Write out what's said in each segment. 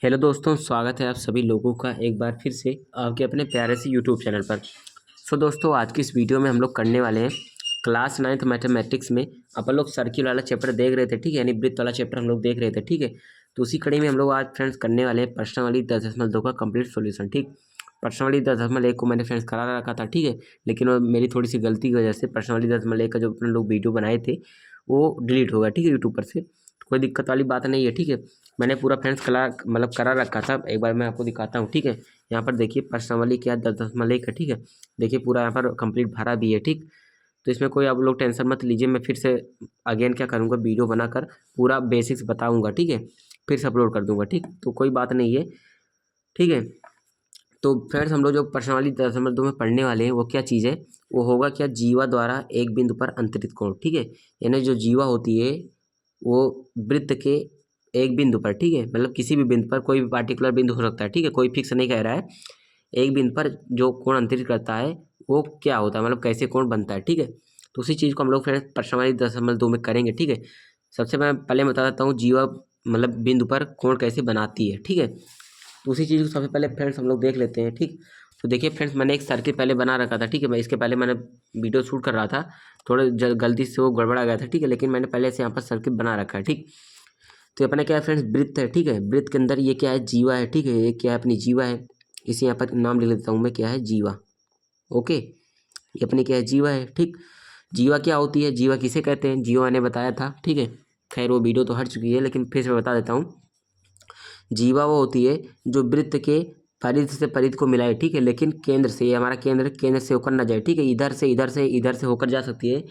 Hello दोस्तों, स्वागत है आप सभी लोगों का एक बार फिर से आपके अपने प्यारे से यूट्यूब चैनल पर। दोस्तों, आज की इस वीडियो में हम लोग करने वाले हैं क्लास 9th मैथमेटिक्स में अपन लोग सर्किल वाला चैप्टर देख रहे थे, ठीक है, यानी वृत्त वाला चैप्टर हम लोग देख रहे थे, ठीक है। तो उसी कड़ी में हम लोग आज फ्रेंड्स करने वाले हैं प्रश्नावली 10.2 का कंप्लीट सॉल्यूशन, ठीक। प्रश्नावली 10.1 को मैंने फ्रेंड्स करा रखा था, ठीक है, लेकिन वो मेरी थोड़ी सी गलती की वजह से प्रश्नावली 10.1 का जो अपन लोग वीडियो बनाए थे वो डिलीट हो गया, ठीक है, यूट्यूब पर से। कोई दिक्कत वाली बात नहीं है, ठीक है। मैंने पूरा फ्रेंड्स करा रखा था। एक बार मैं आपको दिखाता हूँ, ठीक है। यहाँ पर देखिए प्रश्नावली क्या 10.1 है, ठीक है। देखिए पूरा यहाँ पर कंप्लीट भरा भी है, ठीक। तो इसमें कोई आप लोग टेंशन मत लीजिए, मैं फिर से अगेन क्या करूँगा, वीडियो बनाकर पूरा बेसिक्स बताऊँगा, ठीक है। फिर से अपलोड कर दूँगा, ठीक। तो कोई बात नहीं है, ठीक है। तो फ्रेंड्स हम लोग जो प्रश्नावली 10.2 में पढ़ने वाले हैं वो क्या चीज़ है, वो होगा क्या, जीवा द्वारा एक बिंदु पर अंतरित कोण, ठीक है। यानी जो जीवा होती है वो वृत्त के एक बिंदु पर, ठीक है, मतलब किसी भी बिंदु पर, कोई भी पार्टिकुलर बिंदु हो सकता है, ठीक है, कोई फिक्स नहीं कह रहा है। एक बिंदु पर जो कोण अंतरित करता है वो क्या होता है, मतलब कैसे कोण बनता है, ठीक है। तो उसी चीज़ को हम लोग फ्रेंड्स प्रश्नावली 10.2 में करेंगे, ठीक है। सबसे मैं पहले बता देता हूँ जीवा मतलब बिंदु पर कोण कैसे बनाती है, ठीक है। तो उसी चीज़ को सबसे पहले फ्रेंड्स हम लोग देख लेते हैं, ठीक। तो देखिए फ्रेंड्स, मैंने एक सर्किल पहले बना रखा था, ठीक है। मैं इसके पहले मैंने वीडियो शूट कर रहा था, थोड़ा गलती से वो गड़बड़ा गया था, ठीक है, लेकिन मैंने पहले से यहाँ पर सर्किट बना रखा है, ठीक। तो ये अपना क्या है फ्रेंड्स, वृत्त है, ठीक है। वृत्त के अंदर ये क्या है, जीवा है, ठीक है। ये क्या है, अपनी जीवा है। इसे यहाँ पर नाम लिख लेता हूँ मैं, क्या है, जीवा। ओके, ये अपनी क्या है, जीवा है, ठीक। जीवा क्या होती है, जीवा किसे कहते हैं, जीवा मैंने बताया था, ठीक है। खैर वो वीडियो तो हट चुकी है, लेकिन फिर से मैं बता देता हूँ। जीवा वो होती है जो वृत्त के परिध से परिध को मिलाए, ठीक है, लेकिन केंद्र से, ये हमारा केंद्र से होकर ना जाए, ठीक है। इधर से होकर जा सकती है,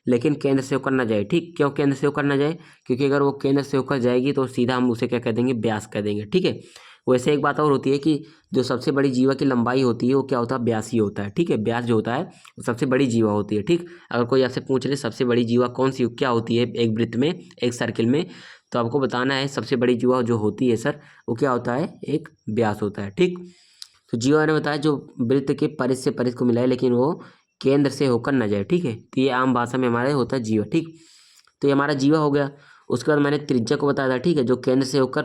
लेकिन केंद्र से होकर ना जाए, ठीक। क्यों केंद्र से होकर ना जाए, क्योंकि अगर वो केंद्र से होकर जाएगी तो सीधा हम उसे क्या कह देंगे, व्यास कह देंगे, ठीक है। वैसे एक बात और होती है कि जो सबसे बड़ी जीवा की लंबाई होती है वो क्या होता है, व्यास ही होता है, ठीक है। व्यास जो होता है वो सबसे बड़ी जीवा होती है, ठीक। अगर कोई आपसे पूछ ले सबसे बड़ी जीवा कौन सी क्या होती है एक वृत्त में, एक सर्किल में, तो आपको बताना है सबसे बड़ी जीवा जो होती है सर, वो क्या होता है, एक व्यास होता है, ठीक। तो जीवा ने बताया जो वृत्त के परिध से परिध को मिलाए लेकिन वो केंद्र से होकर न जाए, ठीक है। तो ये आम भाषा में हमारे होता है जीवा, ठीक। तो ये हमारा जीवा हो गया। उसके बाद मैंने त्रिज्या को बताया था, ठीक है, जो केंद्र से होकर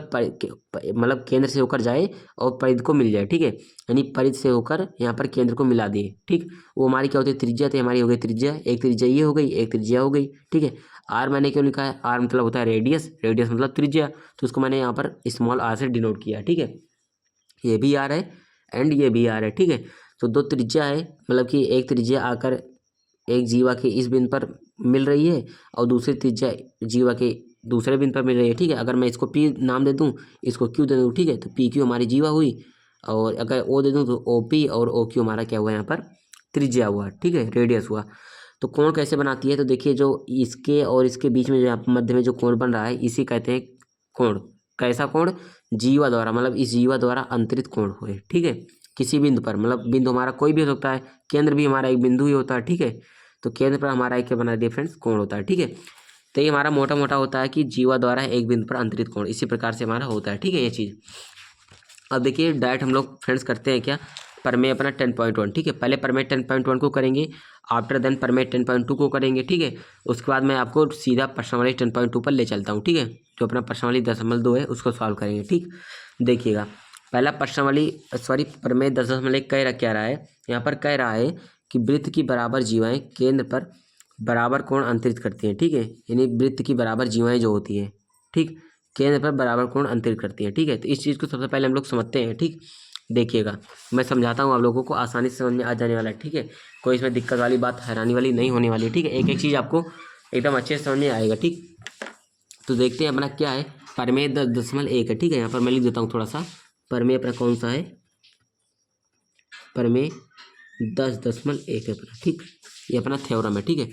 मतलब केंद्र से होकर जाए और परिध को मिल जाए, ठीक है। यानी परिध से होकर यहाँ पर केंद्र को मिला दिए, ठीक। वो हमारी क्या होती है, त्रिज्या। तो हमारी हो गई त्रिज्या, एक त्रिज्या ये हो गई, एक त्रिज्या हो गई, ठीक है। आर मैंने क्यों लिखा है, आर मतलब होता है रेडियस, रेडियस मतलब त्रिज्या, तो उसको मैंने यहाँ पर स्मॉल आर से डिनोट किया, ठीक है। ये भी आर है एंड ये भी आर है, ठीक है। तो दो त्रिज्या है, मतलब कि एक त्रिज्या आकर एक जीवा के इस बिंदु पर मिल रही है और दूसरी त्रिज्या जीवा के दूसरे बिंदु पर मिल रही है, ठीक है। अगर मैं इसको पी नाम दे दूं, इसको क्यू दे दूं, ठीक है, तो पी क्यू हमारी जीवा हुई, और अगर ओ दे दूं तो ओ पी और ओ क्यू हमारा क्या हुआ, यहाँ पर त्रिज्या हुआ, ठीक है, रेडियस हुआ। तो कोण कैसे बनाती है, तो देखिए जो इसके और इसके बीच में जो यहाँ पर मध्य में जो कोण बन रहा है इसी कहते हैं कोण। कैसा कोण, जीवा द्वारा, मतलब इस जीवा द्वारा अंतरित कोण हुए, ठीक है। किसी बिंदु पर, मतलब बिंदु हमारा कोई भी हो सकता है, केंद्र भी हमारा एक बिंदु ही होता है, ठीक है। तो केंद्र पर हमारा एक क्या बना दिया फ्रेंड्स, कोण होता है, ठीक है। तो ये हमारा मोटा मोटा होता है कि जीवा द्वारा एक बिंदु पर अंतरित कोण, इसी प्रकार से हमारा होता है, ठीक है, ये चीज़। अब देखिए डायरेक्ट हम लोग फ्रेंड्स करते हैं क्या, प्रमेय अपना 10.1, ठीक है। पहले प्रमेय 10.1 को करेंगे, आफ्टर देन प्रमेय 10.2 को करेंगे, ठीक है। उसके बाद मैं आपको सीधा प्रश्नावली 10.2 पर ले चलता हूँ, ठीक है। जो अपना प्रश्नावली 10.2 है उसको सॉल्व करेंगे, ठीक। देखिएगा पहला प्रश्नावली सॉरी प्रमेय 10.1 क्या रहा है, यहाँ पर कह रहा है कि वृत्त की बराबर जीवाएं केंद्र पर बराबर कोण अंतरित करती हैं, ठीक है। यानी वृत्त की बराबर जीवाएं जो होती हैं, ठीक, केंद्र पर बराबर कोण अंतरित करती हैं, ठीक है। तो इस चीज़ को सबसे पहले हम लोग समझते हैं, ठीक। देखिएगा मैं समझाता हूँ, आप लोगों को आसानी से समझ में आ जाने वाला है, ठीक है। कोई इसमें दिक्कत वाली बात, हैरानी वाली नहीं होने वाली है, ठीक है। एक एक चीज़ आपको एकदम अच्छे से समझ में आएगा, ठीक। तो देखते हैं अपना क्या है, प्रमेय 10.1 है, ठीक है। यहाँ पर मैं लिख देता हूँ थोड़ा सा, प्रमेय अपना कौन सा है, प्रमेय 10.1 है अपना, ठीक। ये अपना थ्योरम है, ठीक है।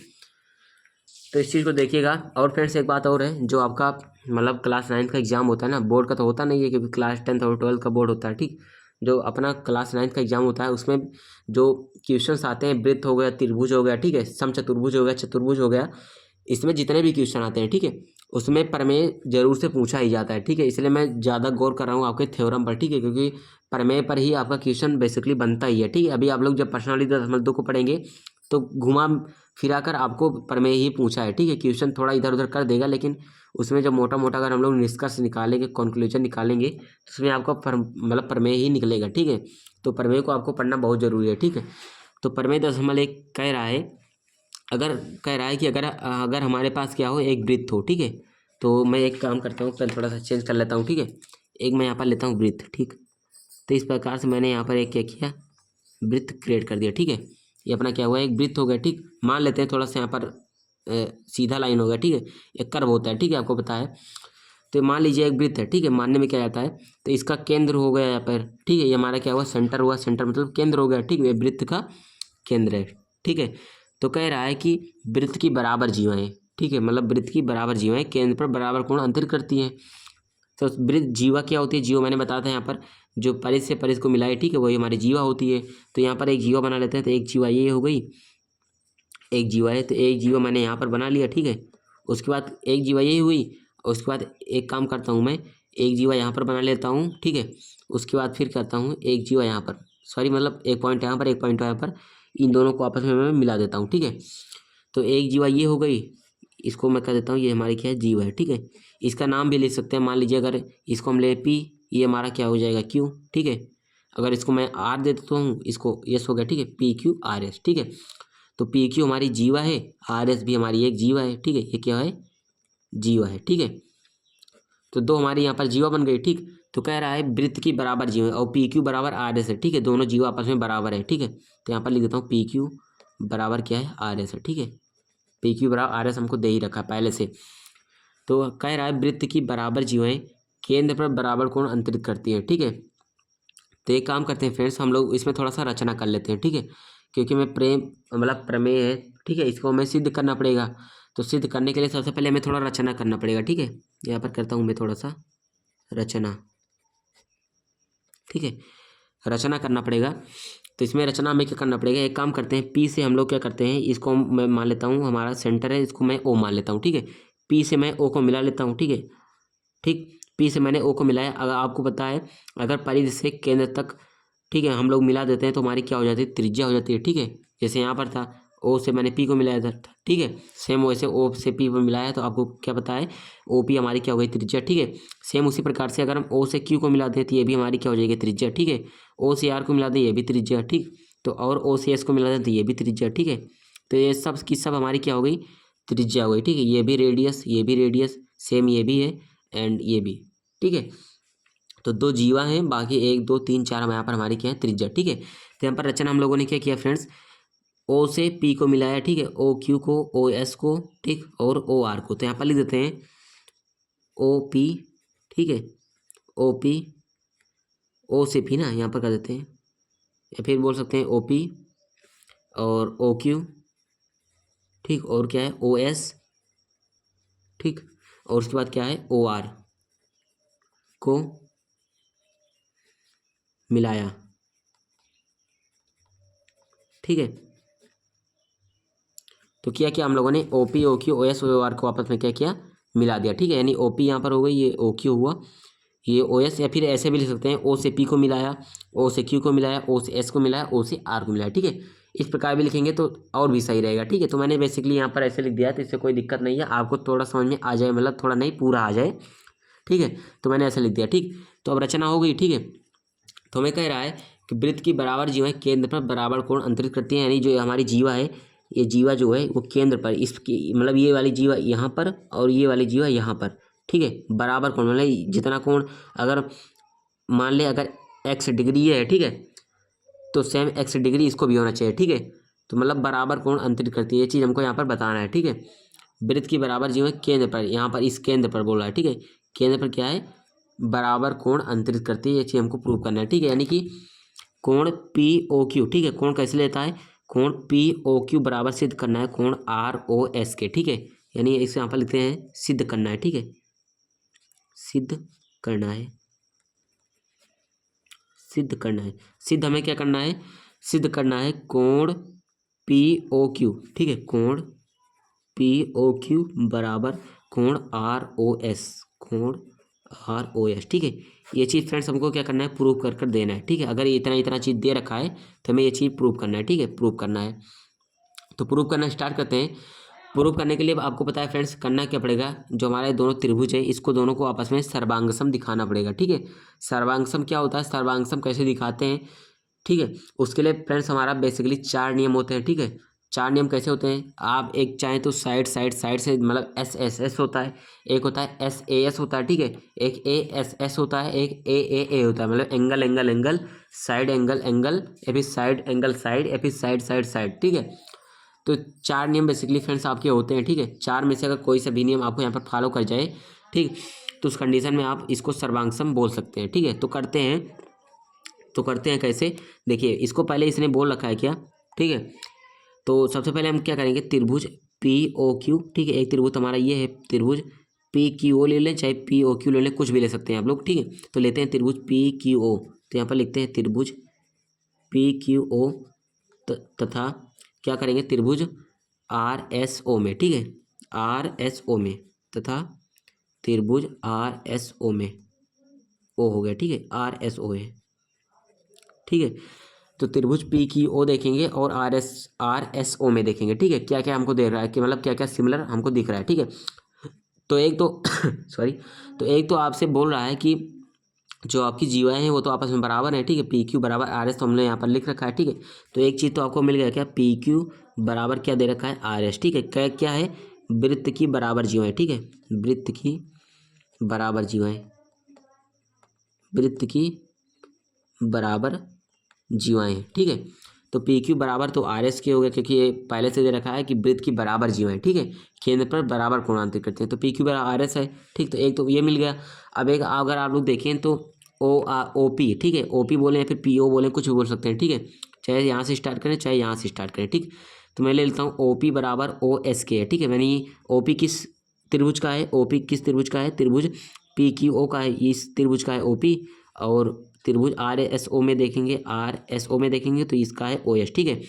तो इस चीज़ को देखिएगा। और फ्रेंड्स एक बात और है, जो आपका मतलब क्लास 9th का एग्जाम होता है ना, बोर्ड का तो होता नहीं है क्योंकि क्लास 10th और 12th का बोर्ड होता है, ठीक। जो अपना क्लास 9th का एग्जाम होता है उसमें जो क्वेश्चंस आते हैं, वृत्त हो गया, त्रिभुज हो गया, ठीक है, समचतुर्भुज हो गया, चतुर्भुज हो गया, इसमें जितने भी क्वेश्चन आते हैं, ठीक है, उसमें प्रमेय जरूर से पूछा ही जाता है, ठीक है। इसलिए मैं ज़्यादा गौर कर रहा हूँ आपके थ्योरम पर, ठीक है, क्योंकि प्रमेय पर ही आपका क्वेश्चन बेसिकली बनता ही है, ठीक है। अभी आप लोग जब पर्सनालिटी 10.2 को पढ़ेंगे तो घुमा फिरा कर आपको प्रमेय ही पूछा है, ठीक है। क्वेश्चन थोड़ा इधर उधर कर देगा लेकिन उसमें जब मोटा मोटा अगर हम लोग निष्कर्ष निकालेंगे, कंक्लूजन निकालेंगे, तो उसमें आपका मतलब प्रमेय ही निकलेगा। ठीक है, तो प्रमेय को आपको पढ़ना बहुत ज़रूरी है। ठीक है, तो प्रमेय 10.1 कह रहा है, कह रहा है कि अगर हमारे पास क्या हो, एक वृत्त हो। ठीक है, तो मैं एक काम करता हूँ, पेन थोड़ा सा चेंज कर लेता हूँ। ठीक है, एक मैं यहाँ पर लेता हूँ वृत्त। ठीक, तो इस प्रकार से मैंने यहाँ पर एक क्या किया, वृत्त क्रिएट कर दिया। ठीक है, ये अपना क्या हुआ, एक वृत्त हो गया। ठीक, मान लेते हैं थोड़ा सा यहाँ पर सीधा लाइन हो गया। ठीक है, एक कर्व होता है। ठीक है, आपको पता है। तो मान लीजिए एक वृत्त है। ठीक है, मानने में क्या आता है, तो इसका केंद्र हो गया यहाँ पर। ठीक है, ये हमारा क्या हुआ, सेंटर हुआ। सेंटर मतलब केंद्र हो गया। ठीक है, वृत्त का केंद्र है। ठीक है, तो कह रहा है कि वृत्त की बराबर जीवाएं। ठीक है, मतलब वृत्त की बराबर जीवाएं केंद्र पर बराबर कोण अंतरित करती हैं। तो वृत्त जीवा क्या होती है, जीवा मैंने बताया था यहाँ पर, जो परिध से परिध को मिलाए। ठीक है, वही हमारी जीवा होती है। तो यहाँ पर एक जीवा बना लेते हैं, तो एक जीवा ये हो गई, एक जीवा है, तो एक जीवा मैंने यहाँ पर बना लिया। ठीक है, उसके बाद एक जीवा यही हुई, और उसके बाद एक काम करता हूँ मैं, एक जीवा यहाँ पर बना लेता हूँ। ठीक है, उसके बाद फिर करता हूँ एक जीवा यहाँ पर, सॉरी मतलब एक पॉइंट यहाँ पर, एक पॉइंट यहाँ पर, इन दोनों को आपस में मैं मिला देता हूँ। ठीक है, तो एक जीवा ये हो गई, इसको मैं कह देता हूँ ये हमारी क्या है, जीवा है। ठीक है, इसका नाम भी लिख सकते हैं। मान लीजिए अगर इसको हम ले पी, ये हमारा क्या हो जाएगा, क्यू। ठीक है, अगर इसको मैं आर दे देता हूँ, इसको एस हो गया। ठीक है, पी क्यू आर एस। ठीक है, तो पी क्यू हमारी जीवा है, आर एस भी हमारी एक जीवा है। ठीक है, ये क्या है, जीवा है। ठीक है, तो दो हमारी यहाँ पर जीवा बन गई। ठीक, तो कह रहा है वृत्त की बराबर जीवा और पी क्यू बराबर आर एस है। ठीक है, दोनों जीवा आपस में बराबर है। ठीक है, तो यहाँ पर लिख देता हूँ पी क्यू बराबर क्या है, आर एस है। ठीक है, पी क्यू बराबर आर एस हमको दे ही रखा है पहले से। तो कह रहा है वृत्त की बराबर जीवाएं केंद्र पर बराबर कोण अंतरित करती हैं। ठीक है, तो एक काम करते हैं फ्रेंड्स, हम लोग इसमें थोड़ा सा रचना कर लेते हैं। ठीक है, क्योंकि मैं मतलब प्रमेय है। ठीक है, इसको हमें सिद्ध करना पड़ेगा। तो सिद्ध करने के लिए सबसे पहले हमें थोड़ा रचना करना पड़ेगा। ठीक है, यहाँ पर करता हूँ मैं थोड़ा सा रचना। ठीक है, रचना करना पड़ेगा। तो इसमें रचना में क्या करना पड़ेगा, एक काम करते हैं, पी से हम लोग क्या करते हैं, इसको मैं मान लेता हूँ हमारा सेंटर है, इसको मैं ओ मान लेता हूँ। ठीक है, पी से मैं ओ को मिला लेता हूँ। ठीक है, ठीक, पी से मैंने ओ को मिलाया। अगर आपको पता है, अगर परिधि से केंद्र तक, ठीक है, हम लोग मिला देते हैं तो हमारी क्या हो जाती है, त्रिज्या हो जाती है। ठीक है, जैसे यहाँ पर था, ओ से मैंने पी को मिलाया था। ठीक है, सेम वैसे ओ से पी को मिलाया, तो आपको क्या पता है, ओ पी हमारी क्या हो गई, त्रिज्या। ठीक है, सेम उसी प्रकार से अगर हम ओ से क्यू को मिला दें तो ये भी हमारी क्या हो जाएगी, त्रिज्या। ठीक है, ओ से आर को मिला दें, ये भी त्रिज्या। ठीक, तो और ओ से एस को मिला दें तो ये भी त्रिज्या। ठीक है, तो ये सब की सब हमारी क्या हो गई, त्रिज्या हो गई। ठीक है, ये भी रेडियस, ये भी रेडियस, सेम ये भी है एंड ये भी। ठीक है, तो दो जीवा हैं, बाकी 1 2 3 4 हम यहाँ पर हमारी क्या है, त्रिज्या। ठीक है, तो यहाँ पर रचना हम लोगों ने क्या किया फ्रेंड्स, ओ से पी को मिलाया। ठीक है, ओ क्यू को, ओ एस को, ठीक, और ओ आर को। तो यहाँ पर लिख देते हैं ओ पी। ठीक है, ओ पी, ओ से पी ना यहाँ पर कर देते हैं, या फिर बोल सकते हैं ओ पी और ओ क्यू। ठीक, और क्या है, ओ एस। ठीक, और उसके बाद क्या है, ओ आर को मिलाया। ठीक है, तो किया क्या हम लोगों ने, O P, O Q, O S, O R को आपस में क्या किया, मिला दिया। ठीक है, यानी ओ पी यहाँ पर हो गई, ये ओ क्यू हुआ, ये ओ एस, या फिर ऐसे भी लिख सकते हैं, ओ से पी को मिलाया, ओ से क्यू को मिलाया, ओ से एस को मिलाया, ओ से आर को मिलाया। ठीक है, इस प्रकार भी लिखेंगे तो और भी सही रहेगा। ठीक है, तो मैंने बेसिकली यहाँ पर ऐसे लिख दिया, तो इससे कोई दिक्कत नहीं है, आपको थोड़ा समझ में आ जाए, मतलब थोड़ा नहीं पूरा आ जाए। ठीक है, तो मैंने ऐसे लिख दिया। ठीक, तो अब रचना हो गई। ठीक है, तो हमें कह रहा है कि वृत्त की बराबर जीवाएं केंद्र पर बराबर कोण अंतरित करती हैं, यानी जो हमारी जीवा है, ये जीवा जो है वो केंद्र पर, इसकी मतलब ये वाली जीवा यहाँ पर और ये वाली जीवा यहाँ पर। ठीक है, बराबर कोण मतलब जितना कोण, अगर मान ले अगर एक्स डिग्री ये है, ठीक है, तो सेम एक्स डिग्री इसको भी होना चाहिए। ठीक है, तो मतलब बराबर कोण अंतरित करती है, ये चीज़ हमको यहाँ पर बताना है। ठीक है, वृत्त की बराबर जीवा केंद्र पर, यहाँ पर इस केंद्र पर बोला है। ठीक है, केंद्र पर क्या है, बराबर कोण अंतरित करती है, ये चीज़ हमको प्रूव करना है। ठीक है, यानी कि कोण पी ओ क्यू। ठीक है, कोण कैसे लेता है, कोण पी ओ क्यू बराबर सिद्ध करना है कोण आर ओ एस के। ठीक है, यानी इसे यहाँ पर लिखते हैं सिद्ध करना है। ठीक है, सिद्ध करना है, सिद्ध करना है, सिद्ध हमें क्या करना है, सिद्ध करना है कोण पी ओ क्यू। ठीक है, कोण पी ओ क्यू बराबर कोण आर ओ एस, कोण आर ओ एस। ठीक है, ये चीज़ फ्रेंड्स हमको क्या करना है, प्रूव कर कर देना है। ठीक है, अगर ये इतना इतना चीज़ दे रखा है तो हमें ये चीज़ प्रूव करना है। ठीक है, प्रूव करना है, तो प्रूव करना स्टार्ट करते हैं। प्रूव करने के लिए आपको पता है फ्रेंड्स करना क्या पड़ेगा, जो हमारे दोनों त्रिभुज है इसको दोनों को आपस में सर्वांगसम दिखाना पड़ेगा। ठीक है, सर्वांगसम क्या होता है, सर्वांगसम कैसे दिखाते हैं, ठीक है, उसके लिए फ्रेंड्स हमारा बेसिकली 4 नियम होते हैं। ठीक है, 4 नियम कैसे होते हैं, आप एक चाहें तो साइड से मतलब एस एस एस होता है, एक होता है एस ए एस होता है, ठीक है, एक ए एस एस होता है, एक ए होता है, मतलब angle angle angle, side angle angle, या फिर साइड एंगल साइड, या फिर साइड साइड साइड। ठीक है, तो 4 नियम बेसिकली फ्रेंड्स आपके होते हैं। ठीक है, 4 में से अगर कोई सा भी नियम आपको यहाँ पर फॉलो कर जाए, ठीक, तो उस कंडीशन में आप इसको सर्वांगसम बोल सकते हैं। ठीक है, तो करते हैं कैसे, देखिए इसको पहले इसने बोल रखा है क्या। ठीक है, तो सबसे पहले हम क्या करेंगे, त्रिभुज पी ओ क्यू, ठीक है, एक त्रिभुज हमारा ये है त्रिभुज पी क्यू ओ ले लें, चाहे पी ओ क्यू ले लें, कुछ भी ले सकते हैं आप लोग। ठीक है, तो लेते हैं त्रिभुज पी क्यू ओ, तो यहाँ पर लिखते हैं त्रिभुज पी क्यू ओ तथा क्या करेंगे, त्रिभुज आर एस ओ में, ठीक है, आर एस ओ में, तथा त्रिभुज आर एस ओ में, ओ हो गया, ठीक है, आर एस ओ है। ठीक है, तो त्रिभुज पी की ओ देखेंगे और आर एस ओ में देखेंगे। ठीक है, क्या क्या हमको दे रहा है कि मतलब क्या क्या सिमिलर हमको दिख रहा है। ठीक है, तो एक तो सॉरी, तो एक तो आपसे बोल रहा है कि जो आपकी जीवाएँ हैं वो तो आपस में बराबर है। ठीक है, पी क्यू बराबर आर एस तो हमने यहाँ पर लिख रखा है। ठीक है, तो एक चीज़ तो आपको मिल गया, क्या, पी क्यू बराबर क्या दे रखा है, आर एस। ठीक है, क्या क्या है, वृत्त की बराबर जीवाएँ। ठीक है, वृत्त की बराबर जीवाएँ, वृत्त की बराबर जीवाएँ। ठीक है, तो पी क्यू बराबर तो आर एस के हो गया, क्योंकि ये पहले से दे रखा है कि वृत्त की बराबर जीवाएँ। ठीक है, केंद्र पर बराबर कोणांतरित करते हैं, तो पी क्यू बराबर आर एस है। ठीक, तो एक तो ये मिल गया। अब एक अगर आप लोग देखें तो ओ पी, ठीक है, ओ पी बोले या फिर पी ओ बोले, कुछ भी बोल सकते हैं। ठीक है, चाहे यहाँ से स्टार्ट करें चाहे यहाँ से स्टार्ट करें। ठीक, तो मैं ले लेता हूँ ओ पी बराबर ओ एस के है। ठीक है, मैंने ओ पी किस त्रिभुज का है, ओ पी किस त्रिभुज का है, त्रिभुज पी क्यू ओ का है, इस त्रिभुज का है ओ पी, और त्रिभुज आर एस ओ में देखेंगे, आर एस ओ में देखेंगे तो इसका है ओ एस। ठीक है,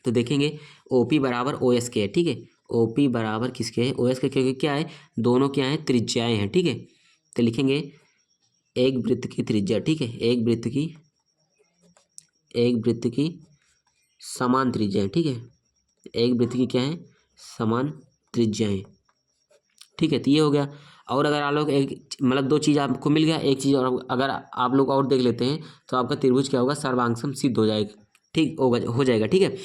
तो देखेंगे ओ पी बराबर ओ एस के है। ठीक है, ओ पी बराबर किसके है, ओ एस के, क्योंकि क्या है, दोनों क्या है, त्रिज्याएं हैं। ठीक है, तो लिखेंगे एक वृत्त की त्रिज्या। ठीक है, एक वृत्त की समान त्रिज्याएं। ठीक है, एक वृत्त की क्या है, समान त्रिज्याएं। ठीक है, तो ये हो गया। और अगर आप लोग एक मतलब 2 चीज़ आपको मिल गया, एक चीज़ और अगर आप लोग और देख लेते हैं तो आपका त्रिभुज क्या होगा, सर्वांगसम सिद्ध हो जाएगा। ठीक होगा, हो जाएगा। ठीक है,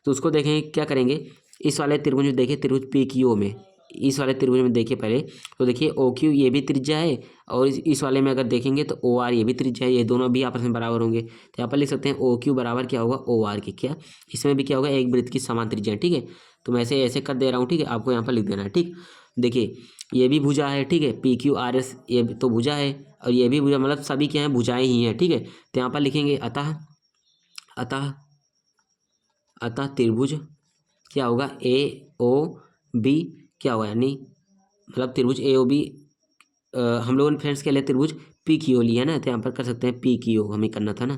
तो उसको देखेंगे, क्या करेंगे, इस वाले त्रिभुज में देखिए, त्रिभुज पी क्यू ओ में, इस वाले त्रिभुज में देखिए पहले, तो देखिए ओ क्यू ये भी त्रिज्या है, और इस वाले में अगर देखेंगे तो ओ आर ये भी त्रिज्या है, ये दोनों भी आपस में बराबर होंगे। तो यहाँ पर लिख सकते हैं ओ क्यू बराबर क्या होगा, ओ आर के, क्या इसमें भी क्या होगा, एक वृत्त की समान त्रिज्या है। ठीक है, तो मैं ऐसे कर दे रहा हूँ। ठीक है, आपको यहाँ पर लिख देना है। ठीक, देखिए ये भी भुजा है। ठीक है, पी क्यू आर एस ये भी तो भुजा है, और ये भी भुजा, मतलब सभी क्या है, भुजाएं ही हैं। ठीक है, तो यहाँ पर लिखेंगे अतः अतः अतः त्रिभुज क्या होगा, ए ओ बी क्या होगा, यानी मतलब त्रिभुज ए ओ बी, हम लोगों ने फ्रेंड्स क्या लिया, त्रिभुज पी क्यू लिया ना, तो यहाँ पर कर सकते हैं पी क्यू, हमें करना था ना,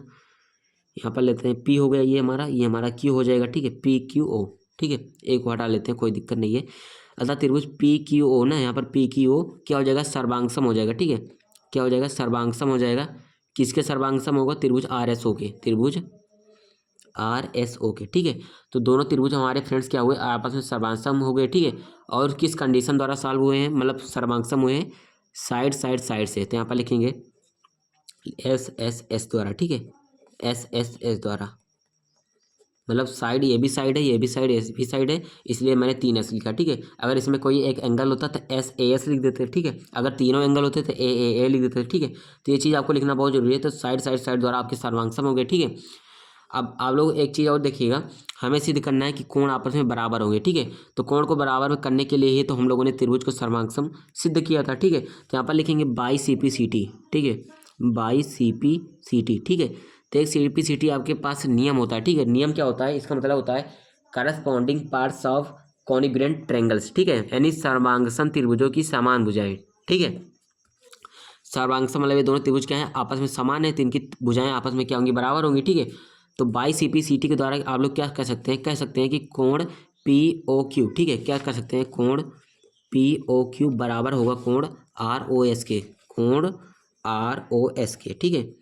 यहाँ पर लेते हैं पी हो गया, ये हमारा क्यू हो जाएगा। ठीक है, पी क्यू ओ। ठीक है, एक को हटा लेते हैं, कोई दिक्कत नहीं है। अतः त्रिभुज पी क्यू ओ ना, यहाँ पर पी क्यू ओ क्या हो जाएगा, सर्वांगसम हो जाएगा। ठीक है, क्या हो जाएगा, सर्वांगसम हो जाएगा। किसके सर्वांगसम होगा, त्रिभुज आर एस ओ के, त्रिभुज आर एस ओ के। ठीक है, तो दोनों त्रिभुज हमारे फ्रेंड्स क्या हुए, आपस में सर्वांगसम हो गए। ठीक है, और किस कंडीशन द्वारा सॉल्व हुए हैं, मतलब सर्वांगसम हुए हैं, साइड साइड साइड से, तो यहाँ पर लिखेंगे एस एस एस द्वारा। ठीक है, एस एस एस द्वारा, मतलब साइड ये भी साइड है, ये भी साइड, एस भी साइड है, इसलिए मैंने 3 एस लिखा। ठीक है, अगर इसमें कोई एक एंगल होता तो एस ए एस लिख देते। ठीक है, अगर तीनों एंगल होते तो ए लिख देते। ठीक है, तो ये चीज़ आपको लिखना बहुत जरूरी है। तो साइड साइड साइड द्वारा आपके सर्वांगसम हो गए। ठीक है, अब आप लोग एक चीज़ और देखिएगा, हमें सिद्ध करना है कि कोण आपस में बराबर होंगे। ठीक है, तो कोण को बराबर में करने के लिए ही तो हम लोगों ने त्रिभुज को सर्वांगसम सिद्ध किया था। ठीक है, तो यहाँ पर लिखेंगे by C P C T. ठीक है, by C P C T. ठीक है, तो एक सी पी सी टी आपके पास नियम होता है। ठीक है, नियम क्या होता है, इसका मतलब होता है corresponding parts of congruent triangles. ठीक है, यानी सर्वांगसम त्रिभुजों की समान भुजाएं। ठीक है, सर्वांगसम मतलब ये दोनों त्रिभुज क्या है, आपस में समान है, तो इनकी भुजाएं आपस में क्या होंगी, बराबर होंगी। ठीक है, तो by C P C T के द्वारा आप लोग क्या कह सकते हैं, कि कोण पी ओ क्यू, ठीक है, क्या कर सकते हैं, कोण पी ओ क्यू बराबर होगा कोण आर ओ एस के, कोण आर ओ एस के। ठीक है,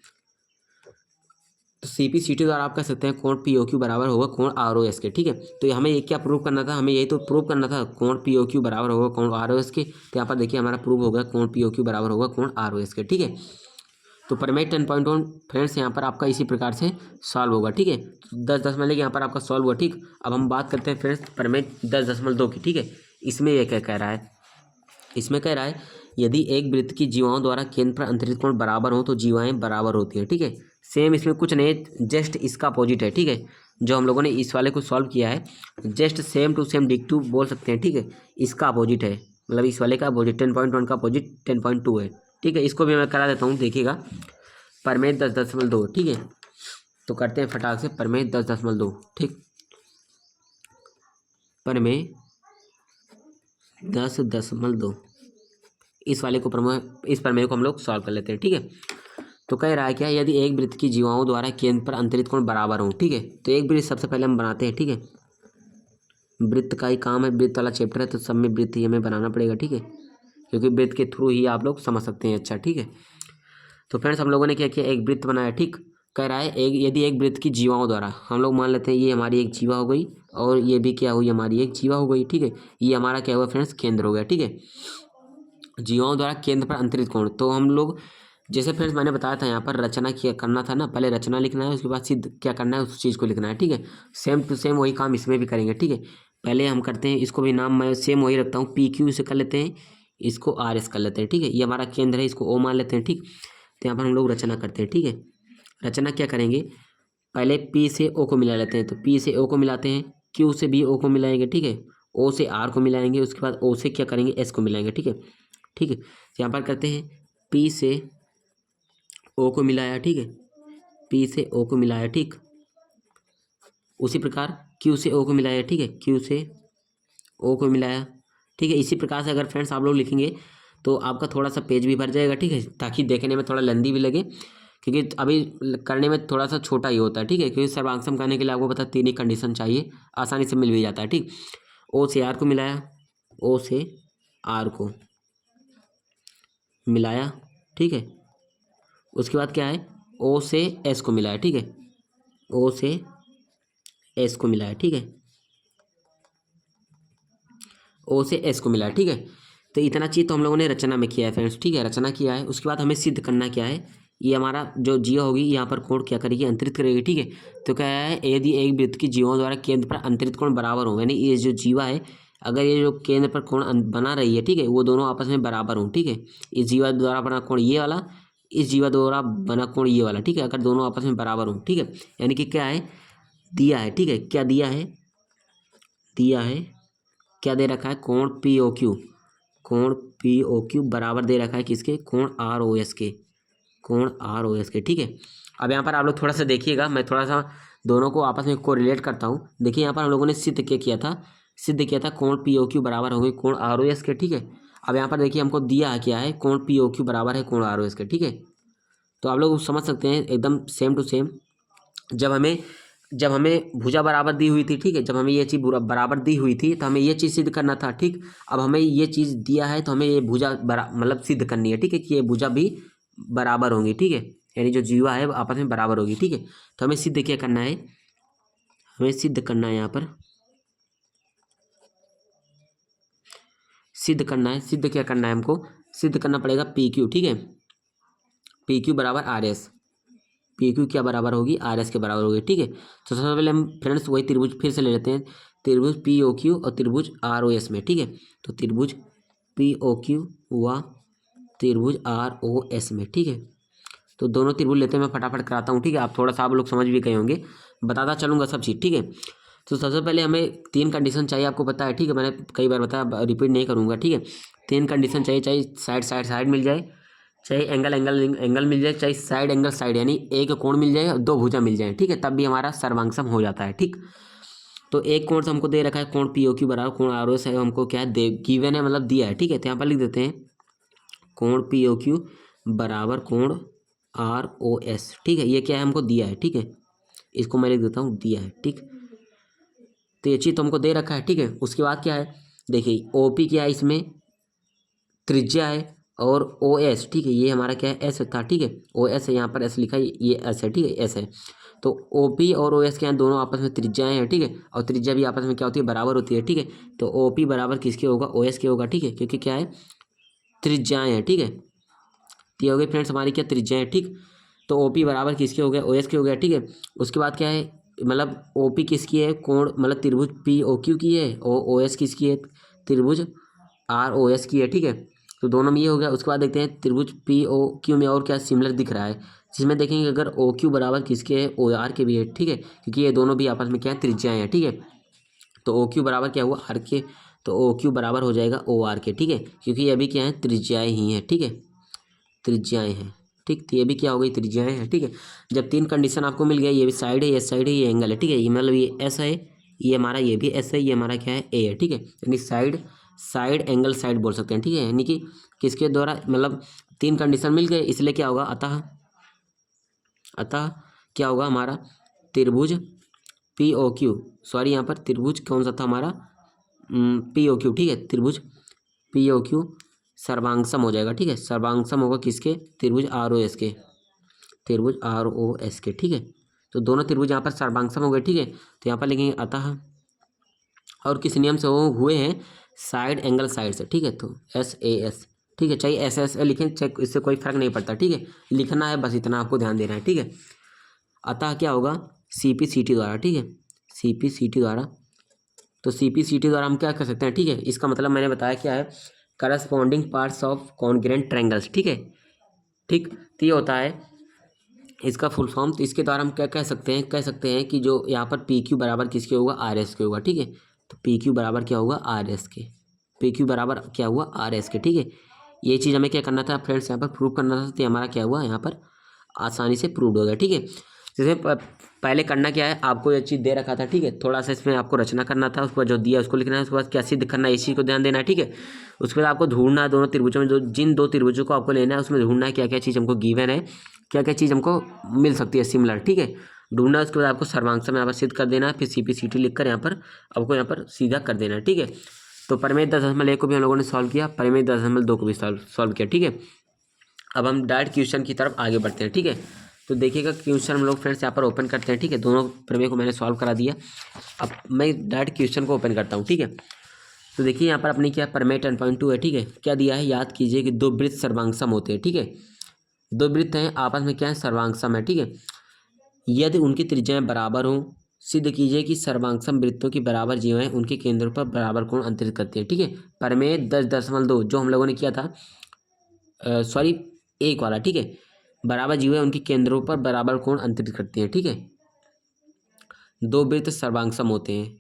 तो CP/CT द्वारा आप कह सकते हैं कोण POQ बराबर होगा कोण ROS के। ठीक है, तो हमें ये क्या प्रूव करना था, हमें यही तो प्रूव करना था कोण POQ बराबर होगा कोण ROS के। तो यहाँ पर देखिए हमारा प्रूव होगा कोण POQ बराबर होगा कोण ROS के। ठीक है, तो प्रमेय 10.1 फ्रेंड्स यहाँ पर आपका इसी प्रकार से सॉल्व होगा। ठीक है, 10.1 यहाँ पर आपका सॉल्व हुआ। ठीक, अब हम बात करते हैं फ्रेंड्स प्रमेय 10.2 की। ठीक है, इसमें यह क्या कह रहा है, इसमें कह रहा है यदि एक वृत्त की जीवाओं द्वारा केंद्र पर अंतरित कोण बराबर हो तो जीवाएं बराबर होती हैं। ठीक है, सेम इसमें कुछ नहीं, जस्ट इसका अपोजिट है। ठीक है, जो हम लोगों ने इस वाले को सॉल्व किया है जस्ट सेम टू सेम डिक्टू बोल सकते हैं। ठीक है, इसका अपोजिट है, मतलब इस वाले का अपोजिट 10.1 का अपोजिट 10.2 है। ठीक है, इसको भी मैं करा देता हूँ, देखिएगा प्रमेय 10.2। ठीक है, तो करते हैं फटाक से प्रमेय 10.2। ठीक, प्रमेय 10.2 इस वाले को इस प्रमेय को हम लोग सॉल्व कर लेते हैं। ठीक है, तो कह रहा है क्या, यदि एक वृत्त की जीवाओं द्वारा केंद्र पर अंतरित कोण बराबर हो। ठीक है, तो एक वृत्त सबसे पहले हम बनाते हैं। ठीक है, वृत्त का ही काम है, वृत्त वाला चैप्टर है तो सब में वृत्त ही हमें बनाना पड़ेगा। ठीक है, क्योंकि वृत्त के थ्रू ही आप लोग समझ सकते हैं। अच्छा, ठीक है, तो फ्रेंड्स हम लोगों ने क्या किया, एक वृत्त बनाया। ठीक, कह रहा है यदि एक वृत्त की जीवाओं द्वारा, हम लोग मान लेते हैं ये हमारी एक जीवा हो गई और ये भी क्या हुई, हमारी एक जीवा हो गई। ठीक है, ये हमारा क्या हुआ फ्रेंड्स, केंद्र हो गया। ठीक है, जीवाओं द्वारा केंद्र पर अंतरित कोण, तो हम लोग जैसे फ्रेंड्स मैंने बताया था यहाँ पर रचना किया करना था ना, पहले रचना लिखना है उसके बाद सिद्ध क्या करना है उस चीज़ को लिखना है। ठीक है, सेम टू सेम वही काम इसमें भी करेंगे। ठीक है, पहले हम करते हैं, इसको भी नाम मैं सेम वही रखता हूँ, PQ से कर लेते हैं, इसको RS कर लेते हैं। ठीक है, ये हमारा केंद्र है, इसको O मान लेते हैं। ठीक, तो यहाँ पर हम लोग रचना करते हैं। ठीक है, रचना क्या करेंगे, पहले P से O को मिला लेते हैं, तो P से O को मिलाते हैं, Q से भी O को मिलाएंगे। ठीक है, O से R को मिलाएंगे, उसके बाद O से क्या करेंगे, S को मिलाएंगे। ठीक है, ठीक है, तो यहाँ पर करते हैं P से O को मिलाया। ठीक है, P से O को मिलाया। ठीक, उसी प्रकार Q से O को मिलाया। ठीक है, Q से O को मिलाया। ठीक है, इसी प्रकार से अगर फ्रेंड्स आप लोग लिखेंगे तो आपका थोड़ा सा पेज भी भर जाएगा। ठीक है, ताकि देखने में थोड़ा लेंदी भी लगे, क्योंकि अभी करने में थोड़ा सा छोटा ही होता है। ठीक है, क्योंकि सर्वांगसम करने के लिए आपको पता 3 ही कंडीशन चाहिए, आसानी से मिल भी जाता है। ठीक, O से R को मिलाया, O से R को मिलाया। ठीक है, उसके बाद क्या है, O से S को मिलाया। ठीक है, O से S को मिलाया। ठीक है, O से S को मिलाया। ठीक है, तो इतना चीज़ तो हम लोगों ने रचना में किया है फ्रेंड्स। ठीक है, रचना किया है, उसके बाद हमें सिद्ध करना क्या है, ये हमारा जो जीवा होगी यहाँ पर कोण क्या करेगी, अंतरित करेगी। ठीक है, तो क्या है, यदि एक वृत्त की जीवाओं द्वारा केंद्र पर अंतरित कोण बराबर हो, यानी ये जो जीवा है अगर ये जो केंद्र पर कोण बना रही है, ठीक है, वो दोनों आपस में बराबर हों। ठीक है, इस जीवा द्वारा बना कोण ये वाला, इस जीवा द्वारा बना कोण ये वाला। ठीक है, अगर दोनों आपस में बराबर हों। ठीक है, यानी कि क्या है, दिया है। ठीक है, क्या दिया है, दिया है, क्या दे रखा है, कोण POQ, कोण POQ बराबर दे रखा है किसके, कोण ROS के, कोण ROS के। ठीक है, अब यहाँ पर आप लोग थोड़ा सा देखिएगा, मैं थोड़ा सा दोनों को आपस में कोरिलेट करता हूँ। देखिए यहाँ पर हम लोगों ने सिद्ध क्या किया था, सिद्ध किया था कोण POQ बराबर हो गई कोण ROS के। ठीक है, अब यहाँ पर देखिए हमको दिया क्या है, कोण POQ बराबर है कोण ROS के। ठीक है, तो आप लोग समझ सकते हैं एकदम सेम टू सेम, जब हमें भुजा बराबर दी हुई थी। ठीक है, जब हमें ये चीज़ बराबर दी हुई थी तो हमें ये चीज़ सिद्ध करना था। ठीक, अब हमें ये चीज़ दिया है तो हमें ये भुजा मतलब सिद्ध करनी है। ठीक है, कि ये भुजा भी बराबर होंगी। ठीक है, यानी जो जीवा है आपस में बराबर होगी। ठीक है, तो हमें सिद्ध क्या करना है, हमें सिद्ध करना है, यहाँ पर सिद्ध करना है, सिद्ध क्या करना है, हमको सिद्ध करना पड़ेगा PQ। ठीक है, PQ बराबर RS, PQ क्या बराबर होगी, RS के बराबर होगी। ठीक है, तो सबसे पहले हम फ्रेंड्स वही त्रिभुज फिर से ले लेते हैं, त्रिभुज POQ और त्रिभुज ROS में। ठीक है, तो त्रिभुज POQ व त्रिभुज ROS में। ठीक है, तो दोनों त्रिभुज लेते हैं, मैं फटाफट कराता हूँ। ठीक है, आप थोड़ा सा आप लोग समझ भी गए होंगे, बताता चलूँगा सब चीज़। ठीक है, तो सबसे पहले हमें 3 कंडीशन चाहिए, आपको पता है। ठीक है, मैंने कई बार बताया, रिपीट नहीं करूँगा। ठीक है, 3 कंडीशन चाहिए, चाहे साइड मिल जाए, चाहे एंगल मिल जाए, चाहे साइड, यानी एक कोण मिल जाए और 2 भुजा मिल जाए। ठीक है, तब भी हमारा सर्वांगसम हो जाता है। ठीक, तो एक कोण से हमको दे रखा है कोण POQ बराबर कोण ROS है, हमको क्या है गिवन है, मतलब दिया है। ठीक है, तो यहाँ पर लिख देते हैं कोण POQ बराबर कोण ROS। ठीक है, ये क्या है, हमको दिया है। ठीक है, इसको मैं लिख देता हूँ, दिया है। ठीक, तो ये चीज़ तो हमको दे रखा है। ठीक है, उसके बाद क्या है, देखिए OP क्या है, इसमें त्रिज्या है, और OS। ठीक है, ये हमारा क्या है, S था। ठीक है, OS है, यहाँ पर S लिखा है, ये S है। ठीक है, S है, तो ओ पी और ओ एस के यहाँ दोनों आपस में त्रिज्याएँ हैं, ठीक है, और त्रिज्या भी आपस में क्या होती है, बराबर होती है, ठीक है। तो ओ पी बराबर किसके होगा, ओ एस के होगा, ठीक है, क्योंकि क्या है, त्रिज्याएँ हैं, ठीक है। तो ये हो गई फ्रेंड्स हमारी क्या, त्रिज्याएँ, ठीक। तो ओ पी बराबर किसके हो गया, ओ एस के हो गया, ठीक है। उसके बाद क्या है, मतलब ओ पी किसकी है, कोण मतलब त्रिभुज पी ओ क्यू की है, और ओ एस किसकी है, त्रिभुज आर ओ एस की है, ठीक है। तो दोनों में ये हो गया। उसके बाद देखते हैं त्रिभुज पी ओ क्यू में और क्या सिमिलर दिख रहा है, जिसमें देखेंगे अगर ओ क्यू बराबर किसके है, ओ आर के भी है, ठीक है, क्योंकि ये दोनों भी आपस में क्या है, त्रिज्याएँ हैं, ठीक है। तो ओ क्यू बराबर क्या हुआ, आर के, तो ओ क्यू बराबर हो जाएगा ओ आर के, ठीक है, क्योंकि ये भी क्या है, त्रिज्याएँ ही हैं, ठीक है, त्रिज्याएँ हैं, ठीक। तो ये भी क्या हो गई, त्रिज्याएँ हैं, ठीक है। जब तीन कंडीशन आपको मिल गया, ये भी साइड है, ये साइड है, ये एंगल है, ठीक है, ये मतलब ये एस है, ये हमारा ये भी एस है, ये हमारा क्या है, ए है, ठीक है, यानी साइड साइड एंगल साइड बोल सकते हैं, ठीक है, यानी कि किसके द्वारा, मतलब तीन कंडीशन मिल गए, इसलिए क्या होगा, अतः अतः क्या होगा हमारा, त्रिभुज पी ओ क्यू, सॉरी यहाँ पर त्रिभुज कौन सा था हमारा, पी ओ क्यू, ठीक है, त्रिभुज पी ओ क्यू सर्वांगसम हो जाएगा, ठीक है, सर्वांगसम होगा किसके, त्रिभुज आर ओ एस के, त्रिभुज आर ओ एस के, ठीक है। तो दोनों त्रिभुज यहाँ पर सर्वांगसम हो गए, ठीक है। तो यहाँ पर लिखेंगे अतः, और किस नियम से वो हुए हैं, साइड एंगल साइड से, ठीक है, तो एस ए एस, ठीक है, चाहिए एस एस लिखें, चाहे इससे कोई फर्क नहीं पड़ता, ठीक है, लिखना है बस, इतना आपको ध्यान देना है, ठीक है। अतः क्या होगा, सी पी सी टी द्वारा, ठीक है, सी पी सी टी द्वारा, तो सी पी सी टी द्वारा हम क्या कर सकते हैं, ठीक है, इसका मतलब मैंने बताया क्या है, corresponding parts of congruent triangles, ठीक है, ठीक। तो ये होता है इसका फुल फॉर्म। तो इसके द्वारा हम क्या कह सकते हैं कि जो यहाँ पर पी क्यू बराबर किसके होगा, आर एस के होगा, ठीक है। तो पी क्यू बराबर क्या होगा, आर एस के, पी क्यू बराबर क्या हुआ, आर एस के, ठीक है। ये चीज़ हमें क्या करना था फ्रेंड्स, यहाँ पर प्रूव करना था, तो हमारा क्या हुआ, यहाँ पर आसानी से प्रूव हो गया, ठीक है। जैसे पहले करना क्या है, आपको ये चीज़ दे रखा था, ठीक है, थोड़ा सा इसमें आपको रचना करना था, उसके बाद जो दिया उसको लिखना है, उसके बाद क्या सिद्ध करना है, इसी को ध्यान देना है, ठीक है। उसके बाद आपको ढूंढना है दोनों त्रिभुजों में, जो जिन दो त्रिभुजों को आपको लेना है उसमें ढूंढना है क्या क्या चीज़ हमको गिवन है, क्या क्या चीज़ हमको मिल सकती है सिमिलर, ठीक है, ढूंढना है। उसके बाद आपको सर्वांगसम यहाँ पर सिद्ध कर देना है, फिर सी पी सी टी लिख कर यहाँ पर आपको यहाँ पर सीधा कर देना है, ठीक है। तो परिमेय 10.1 को भी हम लोगों ने सॉल्व किया, परिमेय 10.2 को भी सॉल्व किया, ठीक है। अब हम डायरेक्ट क्वेश्चन की तरफ आगे बढ़ते हैं, ठीक है। तो देखिएगा क्वेश्चन हम लोग फ्रेंड्स यहाँ पर ओपन करते हैं, ठीक है, दोनों प्रमेय को मैंने सॉल्व करा दिया। अब मैं डायरेक्ट क्वेश्चन को ओपन करता हूँ, ठीक है। तो देखिए यहाँ पर अपनी क्या प्रमेय 10.2 है, ठीक है। क्या दिया है, याद कीजिए कि दो वृत्त सर्वांगसम होते हैं, ठीक है, दो वृत्त हैं आपस में क्या है, सर्वांगसम है, ठीक है। यदि उनकी त्रिज्याएं बराबर हों, सिद्ध कीजिए कि सर्वांगसम वृत्तों की बराबर जीवाएं उनके केंद्रों पर बराबर कोण अंतरित करती है, ठीक है। प्रमेय 10.2 जो हम लोगों ने किया था, सॉरी एक वाला, ठीक है, बराबर जीवाएं उनके केंद्रों पर बराबर कोण अंतरित करती हैं, ठीक है। दो वृत्त सर्वांगसम होते हैं,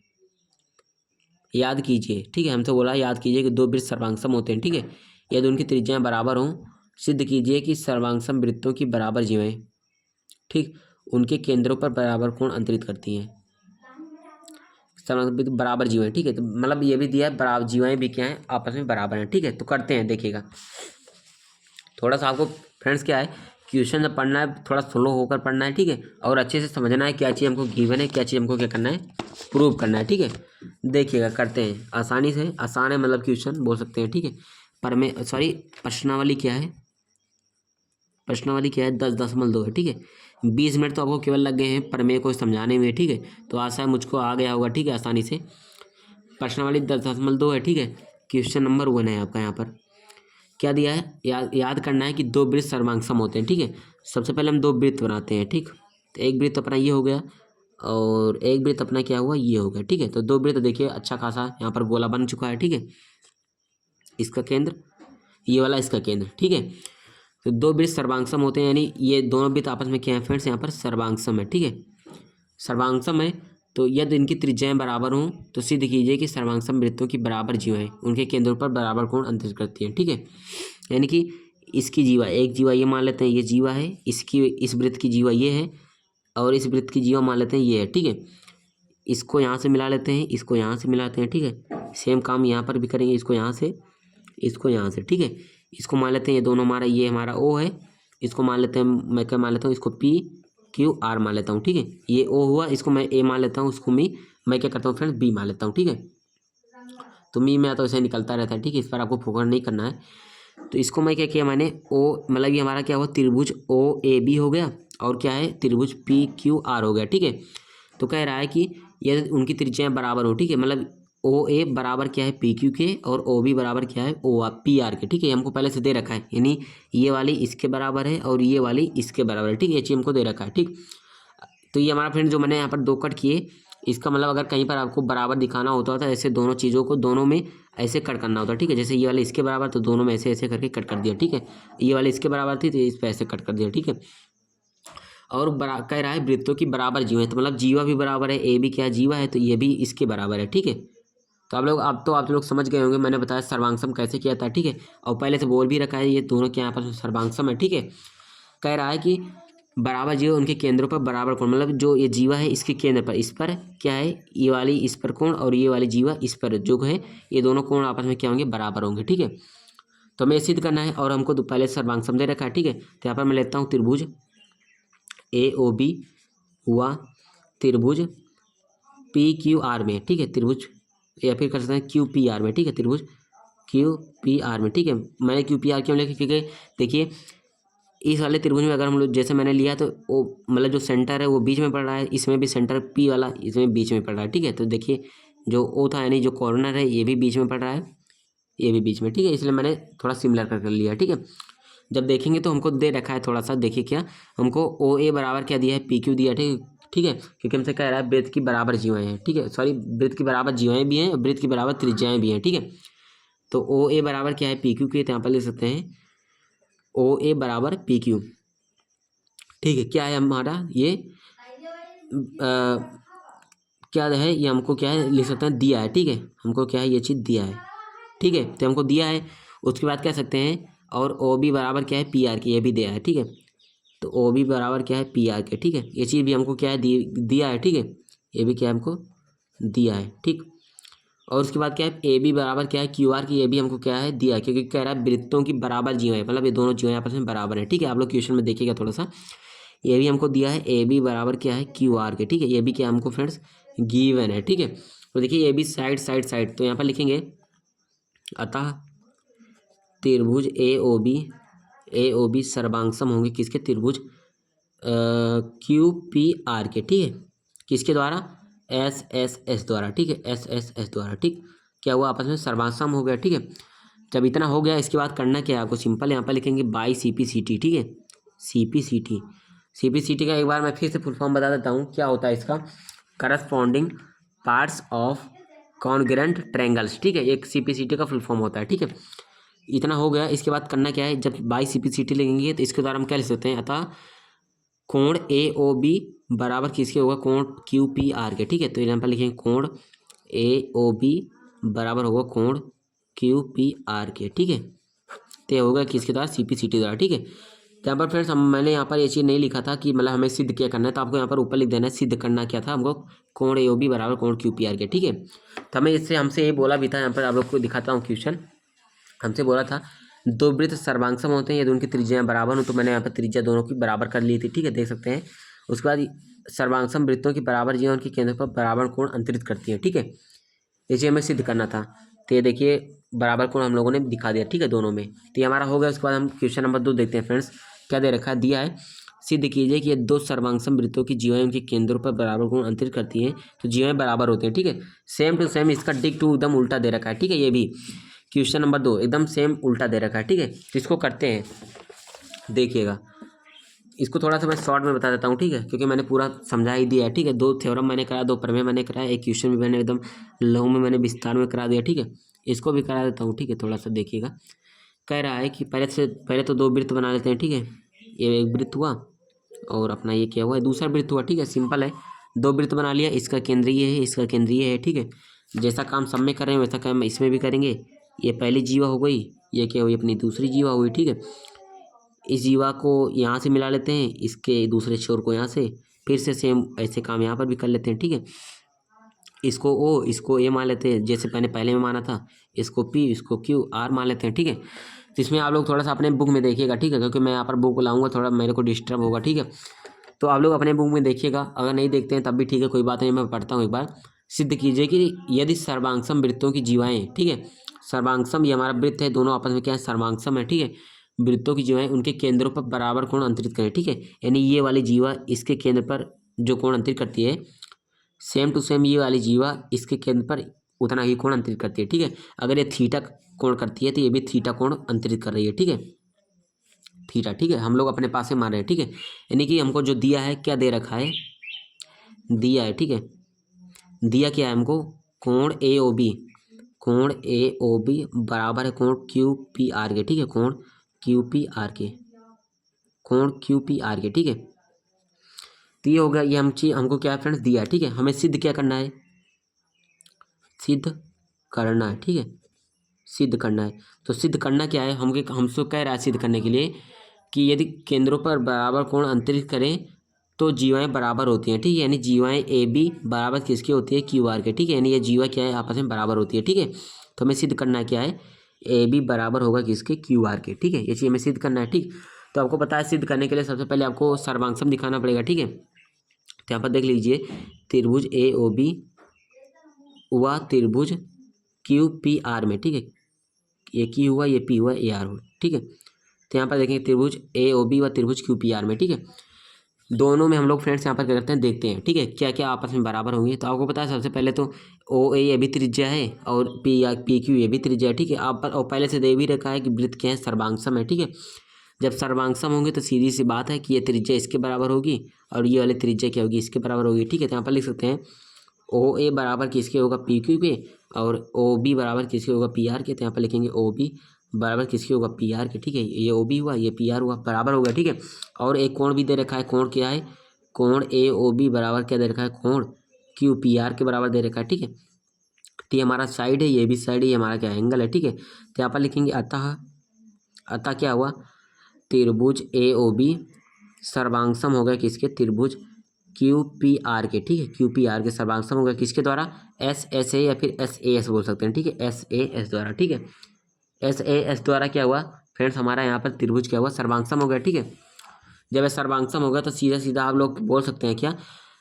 याद कीजिए, ठीक है, हमसे बोला याद कीजिए कि दो वृत्त सर्वांगसम होते हैं, ठीक है। यदि उनकी त्रिज्याएं बराबर हों, सिद्ध कीजिए कि सर्वांगसम वृत्तों की बराबर जीवाएं, ठीक, उनके केंद्रों पर बराबर कोण अंतरित करती हैं, सर्वांगसम वृत्त बराबर जीवाएं, ठीक है। तो मतलब ये भी दिया है, बराबर जीवाएं भी क्या है, आपस में बराबर हैं, ठीक है। तो करते हैं, देखिएगा थोड़ा सा आपको फ्रेंड्स क्या है, क्वेश्चन जब पढ़ना है थोड़ा स्लो होकर पढ़ना है, ठीक है, और अच्छे से समझना है क्या चीज़ हमको गिवन है, क्या चीज़ हमको क्या करना है, प्रूव करना है, ठीक है। देखिएगा करते हैं, आसानी से, आसान है मतलब क्वेश्चन बोल सकते हैं, ठीक है। पर में सॉरी प्रश्नावली क्या है, प्रश्नावली क्या है, 10.2 है, ठीक है। 20 मिनट तो आपको केवल लग गए हैं प्रमेय को समझाने में, ठीक है। तो आशा है मुझको आ गया होगा, ठीक है, आसानी से। प्रश्नावली 10.2 है, ठीक है। क्वेश्चन नंबर 1 है आपका, यहाँ पर क्या दिया है, याद करना है कि दो वृत्त सर्वांगसम होते हैं, ठीक है। सबसे पहले हम दो वृत्त बनाते हैं, ठीक। तो एक वृत्त अपना ये हो गया, और एक वृत्त अपना क्या हुआ, ये हो गया, ठीक है। तो दो वृत्त देखिए अच्छा खासा यहाँ पर गोला बन चुका है, ठीक है, इसका केंद्र, ये वाला इसका केंद्र, ठीक है। तो दो वृत्त सर्वांगसम होते हैं, यानी ये दोनों वृत्त आपस में क्या है फ्रेंड्स, यहाँ पर सर्वांगसम है, ठीक है, सर्वांगसम है। तो यदि इनकी त्रिज्याएं बराबर हों, तो सिद्ध कीजिए कि सर्वांगसम वृत्तों की बराबर जीवाएं उनके केंद्रों पर बराबर कोण अंतरित करती हैं, ठीक है। यानी कि इसकी जीवा, एक जीवा ये मान लेते हैं ये जीवा है, इसकी इस वृत्त की जीवा ये है, और इस वृत्त की जीवा मान लेते हैं ये है, ठीक है। इसको यहाँ से मिला लेते हैं, इसको यहाँ से मिलाते हैं, ठीक है। सेम काम यहाँ पर भी करेंगे, इसको यहाँ से, इसको यहाँ से, ठीक है। इसको मान लेते हैं ये दोनों हमारा, ये हमारा ओ है, इसको मान लेते हैं, मैं क्या मान लेता हूँ, इसको पी क्यू आर मान लेता हूँ, ठीक है। ये ओ हुआ, इसको मैं ए मान लेता हूँ, उसको मैं क्या करता हूँ फ्रेंड्स, बी मान लेता हूँ, ठीक है। तो मी में तो ऐसे निकलता रहता है, ठीक है, इस पर आपको फोकस नहीं करना है। तो इसको मैं क्या किया मैंने, ओ मतलब ये हमारा क्या हुआ, त्रिभुज ओ ए बी हो गया, और क्या है त्रिभुज PQR हो गया, ठीक है। तो कह रहा है कि यदि उनकी त्रिज्याएं बराबर हो, ठीक है, मतलब OA बराबर क्या है PQ के और OB बराबर क्या है PR के, ठीक है। हमको पहले से दे रखा है, यानी ये वाली इसके बराबर है और ये वाली इसके बराबर है, ठीक है, ये चीज़ हमको दे रखा है, ठीक। तो ये हमारा फ्रेंड जो मैंने यहाँ पर 2 कट किए, इसका मतलब अगर कहीं पर आपको बराबर दिखाना होता था ऐसे दोनों चीज़ों को दोनों में ऐसे कट करना होता, ठीक है। जैसे ये वाले इसके बराबर तो दोनों में ऐसे ऐसे करके कट कर दिया, ठीक है। ये वाले इसके बराबर थी तो इस पर ऐसे कट कर दिया, ठीक है। और कह रहा है वृत्तों की बराबर जीवा है, तो मतलब जीवा भी बराबर है, ए भी क्या जीवा है, तो ये भी इसके बराबर है, ठीक है। तो आप लोग समझ गए होंगे, मैंने बताया सर्वांगसम कैसे किया था, ठीक है। और पहले से बोल भी रखा है ये दोनों के यहाँ पर सर्वांगसम है, ठीक है। कह रहा है कि बराबर जीवा उनके केंद्रों पर बराबर कोण, मतलब जो ये जीवा है इसके केंद्र पर इस पर क्या है, ये वाली इस पर कोण और ये वाली जीवा इस पर जो है, ये दोनों कोण आपस में क्या होंगे, बराबर होंगे, ठीक है। तो हमें सिद्ध करना है और हमको पहले सर्वांगसम दे रखा है, ठीक है। तो यहाँ पर मैं लेता हूँ त्रिभुज AOB हुआ त्रिभुज PQR में, ठीक है, त्रिभुज, या फिर कर सकते हैं QPR में, ठीक है, त्रिभुज QPR में, ठीक है। मैंने QPR क्यों लिखा, क्योंकि देखिए इस वाले त्रिभुज में अगर हम लोग जैसे मैंने लिया तो वो मतलब जो सेंटर है वो बीच में पड़ रहा है, इसमें भी सेंटर P वाला इसमें बीच में पड़ रहा है, ठीक है। तो देखिए जो O था यानी जो कॉर्नर है ये भी बीच में पड़ रहा है, ये भी बीच में, ठीक है, इसलिए मैंने थोड़ा सिमिलर कर लिया, ठीक है। जब देखेंगे तो हमको दे रखा है थोड़ा सा, देखिए क्या हमको OA बराबर क्या दिया है PQ दिया, ठीक है, क्योंकि हमसे कह रहा है वृत्त की बराबर जीवाएं हैं, ठीक है, सॉरी वृत्त की बराबर जीवाएं भी हैं और वृत्त की बराबर त्रिज्याएं भी हैं, ठीक है। तो OA बराबर क्या है PQ के, यहाँ पर लिख सकते हैं OA बराबर PQ, ठीक है। क्या है हमारा ये क्या है, ये हमको क्या है लिख सकते हैं दिया है, ठीक है, हमको क्या है ये चीज़ दिया है, ठीक है। तो हमको दिया है, उसके बाद कह सकते हैं और OB बराबर क्या है PR के, ये भी दिया है, ठीक है। तो OB बराबर क्या है PR के, ठीक है, ये चीज़ भी हमको क्या है दिया है, ठीक है, ये भी क्या है हमको दिया है, ठीक। और उसके बाद क्या है AB बराबर क्या है QR की, ये भी हमको क्या है दिया है, क्योंकि कह रहा है वृत्तों की बराबर जीवाएं, मतलब ये दोनों जीवाएं आपस में बराबर है, ठीक है। आप लोग क्वेश्चन में देखिएगा थोड़ा सा, ये भी हमको दिया है AB बराबर क्या है QR के, ठीक है, ये भी क्या हमको फ्रेंड्स गिवन है, ठीक है। तो देखिए ये भी साइड साइड साइड, तो यहाँ पर लिखेंगे अतः त्रिभुज AOB सर्वांगसम होंगे किसके, त्रिभुज QPR के, ठीक है, किसके द्वारा SSS द्वारा, ठीक है, SSS द्वारा, ठीक। क्या हुआ आपस में सर्वांगसम हो गया, ठीक है। जब इतना हो गया इसके बाद करना क्या है आपको, सिंपल यहाँ पर लिखेंगे बाई CPCT, ठीक है, CPCT का एक बार मैं फिर से फुल फॉर्म बता देता हूँ क्या होता है इसका, corresponding parts of congruent triangles, ठीक है, एक CPCT का फुल फॉर्म होता है, ठीक है। इतना हो गया, इसके बाद करना क्या है, जब बाई CPCT लेंगे तो इसके द्वारा हम क्या लिख सकते हैं, अतः कोण AOB बराबर किसके होगा, कोण QPR के, ठीक है। तो यहाँ पर लिखेंगे कोण AOB बराबर होगा कोण QPR के, ठीक है। तो ये होगा किसके द्वारा, CPCT द्वारा, ठीक है। तो यहाँ पर फ्रेंड्स मैंने यहाँ पर ये चीज़ नहीं लिखा था कि मतलब हमें सिद्ध क्या करना है, तो आपको यहाँ पर ऊपर लिख देना है सिद्ध करना क्या था हमको, कोण AOB बराबर कोण QPR के, ठीक है। तो हमें इससे हमसे ये बोला भी था, यहाँ पर आप लोग को दिखाता हूँ क्वेश्चन, हमसे बोला था दो वृत्त सर्वांगसम होते हैं यदि उनकी त्रिज्याएं बराबर हो, तो मैंने यहाँ पर त्रिज्या दोनों की बराबर कर ली थी, ठीक है, देख सकते हैं। उसके बाद सर्वांगसम वृत्तों की बराबर जीवा उनके केंद्र पर बराबर कोण अंतरित करती है, ठीक है, ये चीज़ हमें सिद्ध करना था। तो ये देखिए बराबर कोण हम लोगों ने दिखा दिया, ठीक है, दोनों में। तो ये हमारा हो गया। उसके बाद हम क्वेश्चन नंबर 2 देखते हैं फ्रेंड्स, क्या दे रखा है, दिया है सिद्ध कीजिए कि ये दो सर्वांगसम वृत्तों की जीवाएं उनके केंद्रों पर बराबर कोण अंतरित करती हैं, तो जीवाएं बराबर होते हैं, ठीक है। सेम टू सेम इसका डिक टू एकदम उल्टा दे रखा है, ठीक है, ये भी क्वेश्चन नंबर 2 एकदम सेम उल्टा दे रखा है, ठीक है। तो इसको करते हैं, देखिएगा, इसको थोड़ा सा मैं शॉर्ट में बता देता हूँ, ठीक है, क्योंकि मैंने पूरा समझा ही दिया है, ठीक है। 2 थ्योरम मैंने कराया, 2 प्रमेय मैंने कराया, एक क्वेश्चन भी मैंने एकदम लघु में मैंने विस्तार में करा दिया, ठीक है। इसको भी करा देता हूँ, ठीक है, थोड़ा सा देखिएगा। कह रहा है कि पहले तो 2 वृत्त बना लेते हैं, ठीक है, ये एक वृत्त हुआ और अपना ये क्या हुआ, दूसरा वृत्त हुआ, ठीक है, सिंपल है। 2 वृत्त बना लिया, इसका केंद्रीय है, इसका केंद्रीय है, ठीक है। जैसा काम सब में कर रहे हैं वैसा काम इसमें भी करेंगे। ये पहली जीवा हो गई, ये क्या हुई अपनी दूसरी जीवा हुई, ठीक है। इस जीवा को यहाँ से मिला लेते हैं, इसके दूसरे छोर को यहाँ से, फिर से सेम ऐसे काम यहाँ पर भी कर लेते हैं, ठीक है। इसको O इसको A मान लेते हैं, जैसे मैंने पहले में माना था, इसको P इसको Q R मान लेते हैं, ठीक है। तो इसमें आप लोग थोड़ा सा अपने बुक में देखिएगा, ठीक है, क्योंकि मैं यहाँ पर बुक लाऊंगा थोड़ा मेरे को डिस्टर्ब होगा, ठीक है। तो आप लोग अपने बुक में देखिएगा, अगर नहीं देखते हैं तब भी ठीक है, कोई बात नहीं, मैं पढ़ता हूँ एक बार। सिद्ध कीजिए कि यदि सर्वांगसम वृत्तों की जीवाएं, ठीक है, सर्वांगसम ये हमारा वृत्त है, दोनों आपस में क्या है सर्वांगसम है, ठीक है। वृत्तों की जीवाएं उनके केंद्रों पर बराबर कोण अंतरित करें। ठीक है, यानी ये वाली जीवा इसके केंद्र पर जो कोण अंतरित करती है, सेम टू सेम ये वाली जीवा इसके केंद्र पर उतना ही कोण अंतरित करती है। ठीक है, अगर ये थीटा कोण करती है तो ये भी थीटा कोण अंतरित कर रही है। ठीक है, थीटा। ठीक है, हम लोग अपने पास से मान रहे हैं। ठीक है, यानी कि हमको जो दिया है, क्या दे रखा है, दिया है। ठीक है, दिया क्या है हमको, कोण ए ओ बी, कोण ए ओ बी बराबर है कोण क्यू पी आर के। ठीक है, कोण क्यू पी आर के, कोण क्यू पी आर के। ठीक है, तो ये हो गया, ये हमको क्या है फ्रेंड्स दिया है। ठीक है, हमें सिद्ध क्या करना है, सिद्ध करना है। ठीक है, सिद्ध करना है। तो सिद्ध करना क्या है, हमसे कह रहा है सिद्ध करने के लिए कि यदि केंद्रों पर बराबर कोण अंतरित करें तो जीवाएं बराबर होती हैं। ठीक है, यानी जीवाएं ए बी बराबर किसकी होती है, क्यू आर के। ठीक है, यानी ये जीवा क्या है, आपस में बराबर होती है। ठीक है, तो हमें सिद्ध करना क्या है, ए बी बराबर होगा किसके, क्यू आर के। ठीक है, ये चीज़ हमें सिद्ध करना है। ठीक, तो आपको पता है सिद्ध करने के लिए सबसे पहले आपको सर्वांगसम दिखाना पड़ेगा। ठीक है, तो यहाँ पर देख लीजिए, त्रिभुज ए ओ बी व त्रिभुज क्यू पी आर में। ठीक है, ये क्यू हुआ, ये पी हुआ, ए आर हुआ। ठीक है, तो यहाँ पर देखेंगे त्रिभुज ए ओ बी व त्रिभुज क्यू पी आर में। ठीक है, दोनों में हम लोग फ्रेंड्स यहाँ पर क्या करते हैं, देखते हैं। ठीक है, क्या क्या आपस में बराबर होंगे। तो आपको पता है सबसे पहले तो ओ ए ये भी त्रिज्या है और पी या पी क्यू ये भी त्रिज्या है। ठीक है, आप पर और पहले से दे भी रखा है कि वृत्त क्या है, सर्वांगसम है। ठीक है, जब सर्वांगसम होंगे तो सीधी सी बात है कि ये त्रिज्या इसके बराबर होगी और ये वाली त्रिज्या क्या होगी, इसके बराबर होगी। ठीक है, तो यहाँ पर लिख सकते हैं ओ ए बराबर किसके होगा, पी क्यू के, और ओ बी बराबर किसके होगा, पी आर के। तो यहाँ पर लिखेंगे ओ बी बराबर किसके होगा, पी आर के। ठीक है, ये ओ बी हुआ, ये पी आर हुआ, बराबर होगा। ठीक है, और एक कोण भी दे रखा है, कोण क्या है, कोण ए ओ बी बराबर क्या दे रखा है, कोण क्यू पी आर के बराबर दे रखा है। ठीक है, तो ये हमारा साइड है, ये भी साइड है, ये हमारा क्या एंगल है। ठीक है, तो यहाँ पर लिखेंगे अतः, अतः क्या हुआ, त्रिभुज ए ओ बी सर्वांगसम हो गया किसके, त्रिभुज क्यू पी आर के। ठीक है, क्यू पी आर के सर्वांगसम हो गया किसके द्वारा, एस एस ए या फिर एस ए एस बोल सकते हैं। ठीक है, एस ए एस द्वारा। ठीक है, एस ए एस द्वारा क्या हुआ फ्रेंड्स, हमारा यहाँ पर त्रिभुज क्या हुआ, सर्वांगसम हो गया। ठीक है, जब ये सर्वांगसम होगा तो सीधा सीधा आप लोग बोल सकते हैं क्या,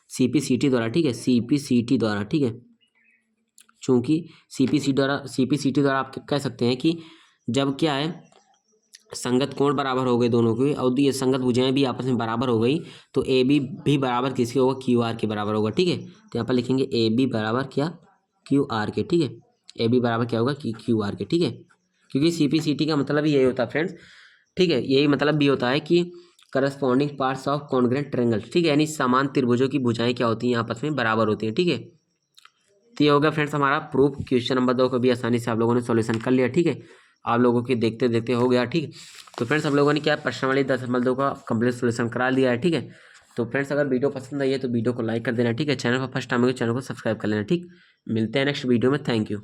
सी पी सी टी द्वारा। ठीक है, सी पी सी टी द्वारा। ठीक है, चूंकि सी पी सी टी द्वारा आप कह सकते हैं कि जब क्या है, संगत कोण बराबर हो गए दोनों के और ये संगत भुजाएं भी आपस में बराबर हो गई तो ए बी भी बराबर किसके होगा, क्यू आर के बराबर होगा। ठीक है, तो यहाँ पर लिखेंगे ए बी बराबर क्या, क्यू आर के। ठीक है, ए बी बराबर क्या होगा, क्यू आर के। ठीक है, क्योंकि सी पी सी टी का मतलब ही यही होता है फ्रेंड्स। ठीक है, यही मतलब भी होता है कि corresponding parts of congruent triangle. ठीक है, यानी समान त्रिभुजों की भुजाएं क्या होती हैं, आपस में बराबर होती हैं। ठीक है, तो ये होगा फ्रेंड्स हमारा प्रूफ। क्वेश्चन नंबर 2 को भी आसानी से आप लोगों ने सॉल्यूशन कर लिया। ठीक है, आप लोगों के देखते देखते हो गया। ठीक, तो फ्रेंड्स हम लोगों ने क्या प्रश्न वाली 10 का कंप्लीट सॉल्यूशन करा लिया है। ठीक है, तो फ्रेंड्स अगर वीडियो पसंद आई है तो वीडियो को लाइक कर देना। ठीक है, चैनल पर फर्स्ट टाइम हो चैनल को सब्सक्राइब कर लेना। ठीक, मिलते हैं नेक्स्ट वीडियो में। Thank you.